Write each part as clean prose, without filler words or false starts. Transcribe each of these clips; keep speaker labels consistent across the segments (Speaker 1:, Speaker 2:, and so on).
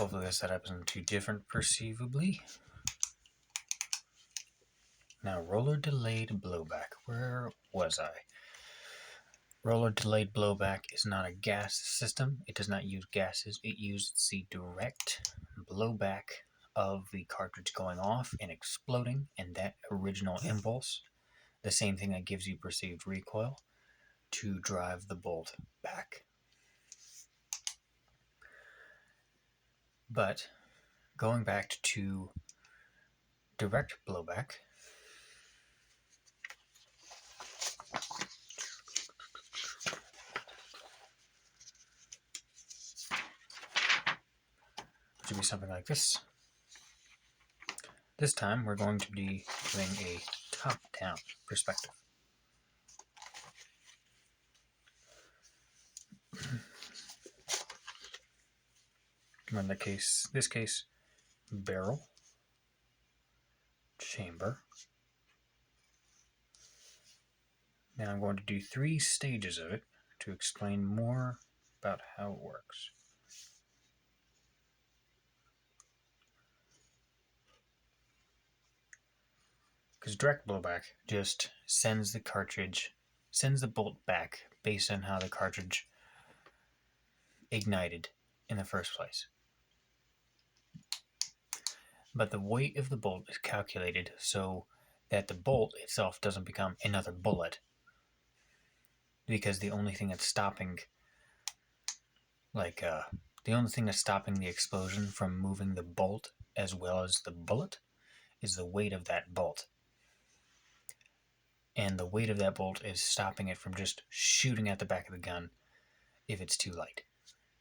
Speaker 1: Hopefully the setup isn't too different perceivably. Now, roller delayed blowback. Where was I? Roller delayed blowback is not a gas system. It does not use gases. It uses the direct blowback of the cartridge going off and exploding, and that original impulse, the same thing that gives you perceived recoil, to drive the bolt back. But going back to direct blowback, which would be something like this. This time we're going to be doing a top-down perspective. In this case, barrel, chamber. Now I'm going to do 3 stages of it to explain more about how it works. Because direct blowback just sends the bolt back based on how the cartridge ignited in the first place. But the weight of the bolt is calculated so that the bolt itself doesn't become another bullet. Because the only thing that's stopping the explosion from moving the bolt as well as the bullet is the weight of that bolt. And the weight of that bolt is stopping it from just shooting at the back of the gun if it's too light.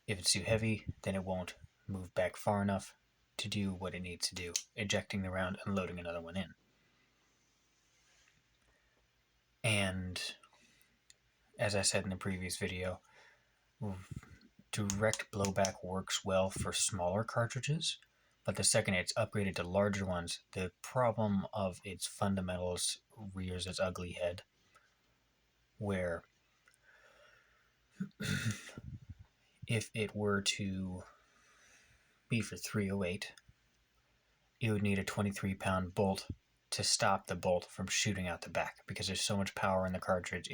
Speaker 1: If it's too heavy, then it won't move back far enough to do what it needs to do, ejecting the round and loading another one in. And as I said in the previous video, direct blowback works well for smaller cartridges, but the second it's upgraded to larger ones, the problem of its fundamentals rears its ugly head, where if it were to be for .308, it would need a 23-pound bolt to stop the bolt from shooting out the back, because there's so much power in the cartridge.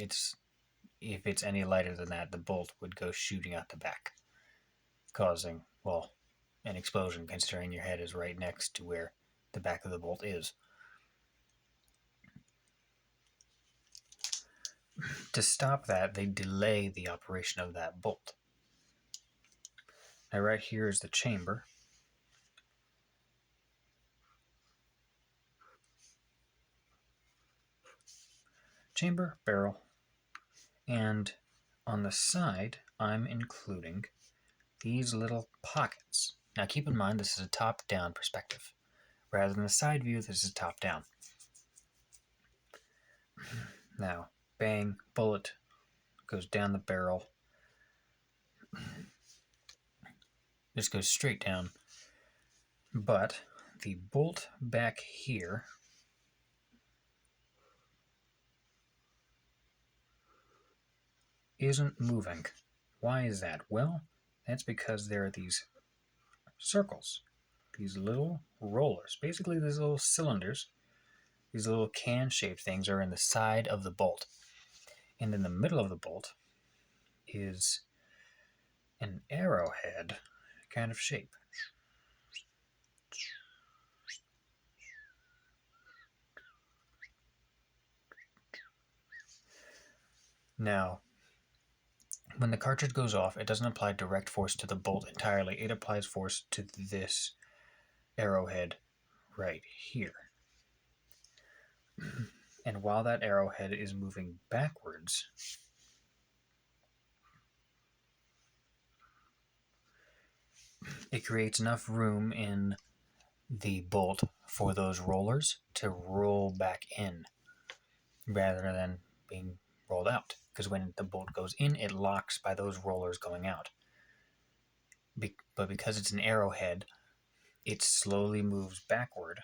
Speaker 1: If it's any lighter than that, the bolt would go shooting out the back, causing, well, an explosion, considering your head is right next to where the back of the bolt is. To stop that, they delay the operation of that bolt. Now right here is the chamber. Chamber, barrel, and on the side I'm including these little pockets. Now keep in mind this is a top-down perspective. Rather than the side view, this is top-down. Now, bang, bullet goes down the barrel. This goes straight down. But the bolt back here isn't moving. Why is that? Well, that's because there are these circles, these little rollers. Basically, these little cylinders, these little can-shaped things are in the side of the bolt. And in the middle of the bolt is an arrowhead kind of shape. Now, when the cartridge goes off, it doesn't apply direct force to the bolt entirely. It applies force to this arrowhead right here. And while that arrowhead is moving backwards, it creates enough room in the bolt for those rollers to roll back in rather than being rolled out. Because when the bolt goes in, it locks by those rollers going out. But because it's an arrowhead, it slowly moves backward.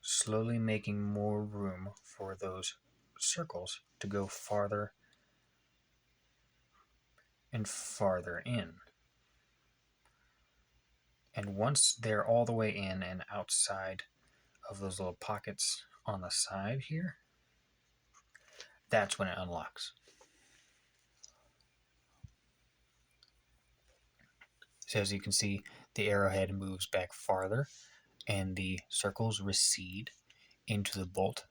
Speaker 1: Slowly making more room for those circles to go farther and farther in. And once they're all the way in and outside of those little pockets on the side here, that's when it unlocks. So as you can see, the arrowhead moves back farther and the circles recede into the bolt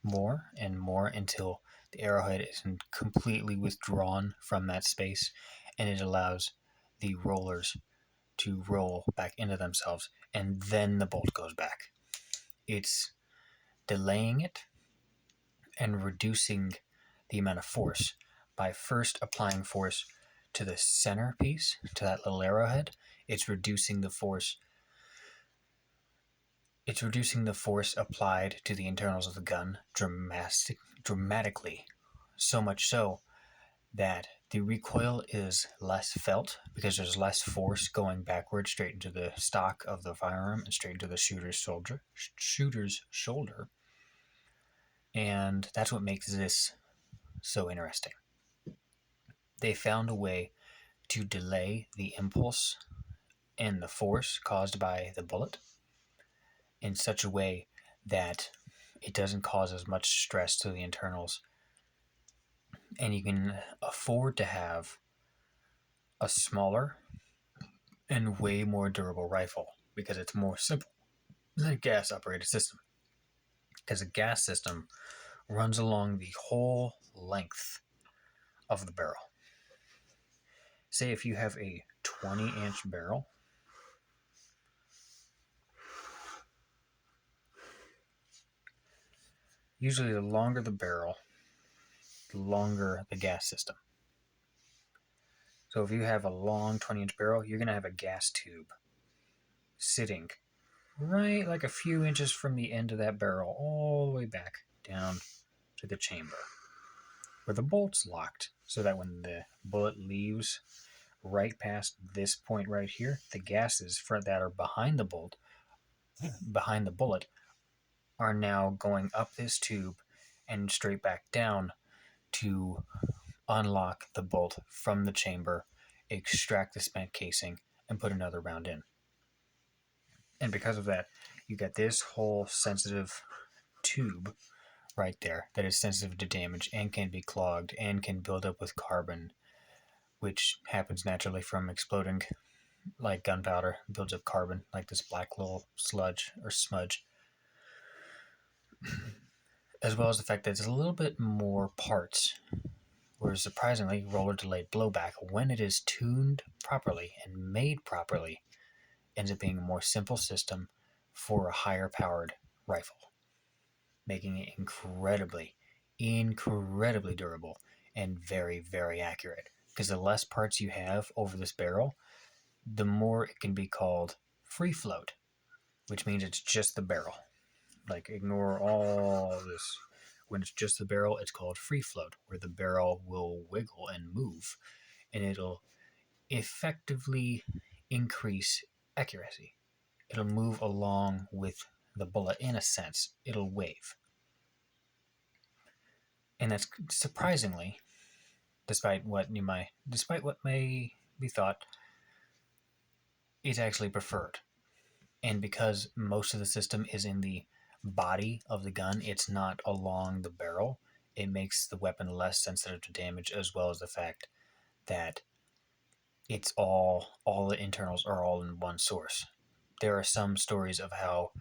Speaker 1: more and more until the arrowhead is completely withdrawn from that space, and it allows the rollers to roll back into themselves, and then the bolt goes back. It's delaying it and reducing the amount of force by first applying force to the center piece, to that little arrowhead. It's reducing the force applied to the internals of the gun dramatically, so much so that the recoil is less felt because there's less force going backwards straight into the stock of the firearm and straight into the shooter's shoulder. And that's what makes this so interesting. They found a way to delay the impulse and the force caused by the bullet in such a way that it doesn't cause as much stress to the internals, and you can afford to have a smaller and way more durable rifle because it's more simple than a gas operated system. Because a gas system runs along the whole length of the barrel. Say if you have a 20-inch barrel, usually the longer the barrel, the longer the gas system. So if you have a long 20-inch barrel, you're going to have a gas tube sitting right like a few inches from the end of that barrel all the way back down to the chamber where the bolt's locked, so that when the bullet leaves right past this point right here, the gases that are behind the bullet, are now going up this tube and straight back down to unlock the bolt from the chamber, extract the spent casing, and put another round in. And because of that, you get this whole sensitive tube right there that is sensitive to damage and can be clogged and can build up with carbon, which happens naturally from exploding like gunpowder, builds up carbon like this black little sludge or smudge. As well as the fact that it's a little bit more parts, where surprisingly, roller delayed blowback, when it is tuned properly and made properly, ends up being a more simple system for a higher powered rifle, making it incredibly durable and very, very accurate. Because the less parts you have over this barrel, the more it can be called free float, which means it's just the barrel. Like, ignore all this. When it's just the barrel, it's called free float, where the barrel will wiggle and move, and it'll effectively increase accuracy. It'll move along with the bullet in a sense. It'll wave. And that's surprisingly, despite what may be thought, it's actually preferred. And because most of the system is in the body of the gun, it's not along the barrel, it makes the weapon less sensitive to damage, as well as the fact that it's all the internals are all in one source. There are some stories of how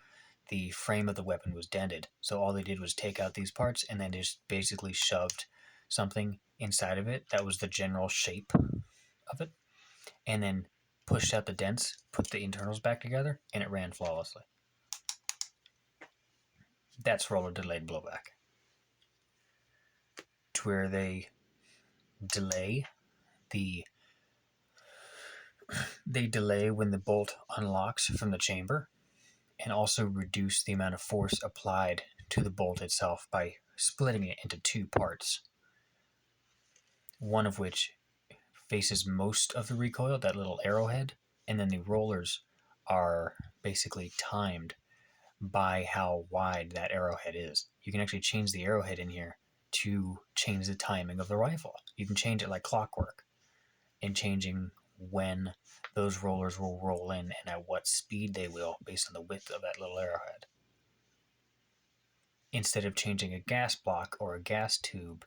Speaker 1: the frame of the weapon was dented, so all they did was take out these parts and then just basically shoved something inside of it that was the general shape of it, and then pushed out the dents, put the internals back together, and it ran flawlessly. That's roller delayed blowback. To where they delay when the bolt unlocks from the chamber, and also reduce the amount of force applied to the bolt itself by splitting it into two parts. One of which faces most of the recoil, that little arrowhead, and then the rollers are basically timed by how wide that arrowhead is. You can actually change the arrowhead in here to change the timing of the rifle. You can change it like clockwork. and changing when those rollers will roll in and at what speed they will based on the width of that little arrowhead. Instead of changing a gas block or a gas tube,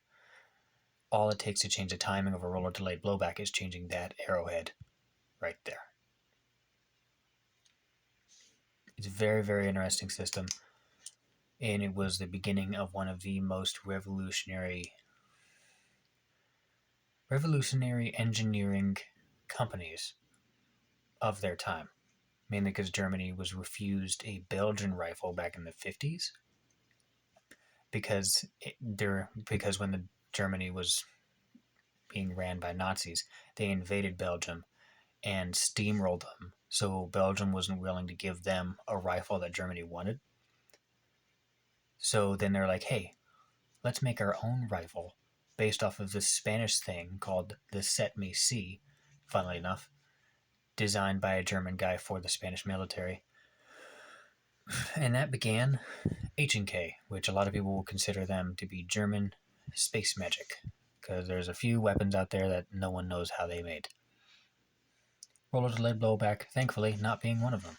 Speaker 1: all it takes to change the timing of a roller delayed blowback is changing that arrowhead right there. It's a very, very interesting system, and it was the beginning of one of the most revolutionary engineering companies of their time, mainly because Germany was refused a Belgian rifle back in the 50s because when Germany was being ran by Nazis, they invaded Belgium and steamrolled them. So Belgium wasn't willing to give them a rifle that Germany wanted. So then they're like, hey, let's make our own rifle based off of this Spanish thing called the Set Me C, funnily enough, designed by a German guy for the Spanish military. And that began H&K, which a lot of people will consider them to be German space magic, because there's a few weapons out there that no one knows how they made. Roller delayed blowback, thankfully, not being one of them.